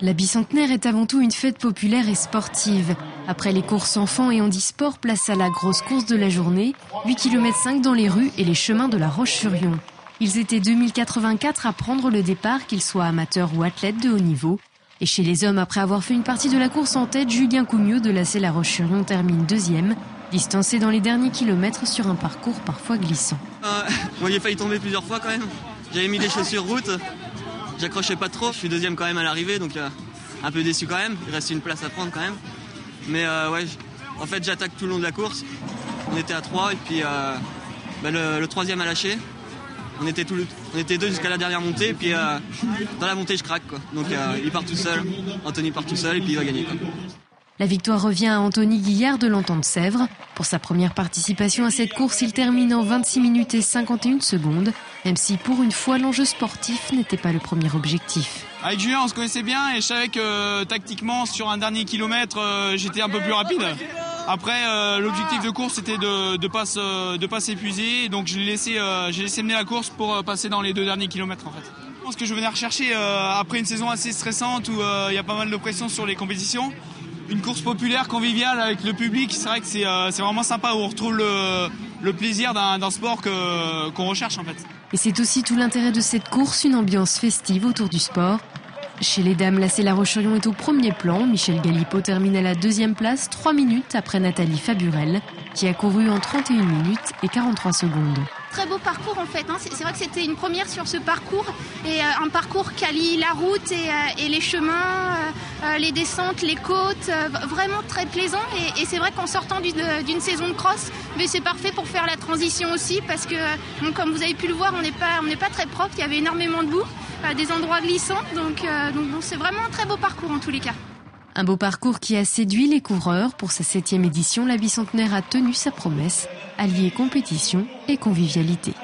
La bicentenaire est avant tout une fête populaire et sportive. Après les courses enfants et handisport, place à la grosse course de la journée, 8,5 km dans les rues et les chemins de la Roche-sur-Yon. Ils étaient 2084 à prendre le départ, qu'ils soient amateurs ou athlètes de haut niveau. Et chez les hommes, après avoir fait une partie de la course en tête, Julien Coumiot de l'AC La Roche-sur-Yon termine deuxième, distancé dans les derniers kilomètres sur un parcours parfois glissant. Moi, j'ai failli tomber plusieurs fois quand même. J'avais mis des chaussures route. J'accrochais pas trop, je suis deuxième quand même à l'arrivée, donc un peu déçu quand même. Il reste une place à prendre quand même. Mais ouais, en fait j'attaque tout le long de la course. On était à 3 et puis le troisième a lâché. On était deux jusqu'à la dernière montée et puis dans la montée je craque quoi. Donc il part tout seul, Anthony part tout seul et puis il va gagner quoi. La victoire revient à Anthony Guillard de l'Entente-Sèvres. Pour sa première participation à cette course, il termine en 26 minutes et 51 secondes, même si pour une fois l'enjeu sportif n'était pas le premier objectif. Avec Julien on se connaissait bien et je savais que tactiquement sur un dernier kilomètre j'étais un peu plus rapide. Après l'objectif de course c'était de pas s'épuiser, donc j'ai laissé mener la course pour passer dans les 2 derniers kilomètres en fait. Je pense que je venais rechercher après une saison assez stressante où il y a pas mal de pression sur les compétitions. Une course populaire, conviviale avec le public, c'est vrai que c'est vraiment sympa où on retrouve le plaisir d'un sport qu'on recherche en fait. Et c'est aussi tout l'intérêt de cette course, une ambiance festive autour du sport. Chez les dames, l'AC La Roche-sur-Yon est au premier plan. Michel Galipeau termine à la 2e place, 3 minutes après Nathalie Faburel, qui a couru en 31 minutes et 43 secondes. Très beau parcours en fait, hein. C'est vrai que c'était une première sur ce parcours et un parcours qui allie la route et les chemins, les descentes, les côtes, vraiment très plaisant et c'est vrai qu'en sortant d'une saison de cross, mais c'est parfait pour faire la transition aussi parce que comme vous avez pu le voir, on n'est pas très propre, il y avait énormément de boue, des endroits glissants, donc c'est vraiment un très beau parcours en tous les cas. Un beau parcours qui a séduit les coureurs. Pour sa 7e édition, la bicentenaire a tenu sa promesse, allier compétition et convivialité.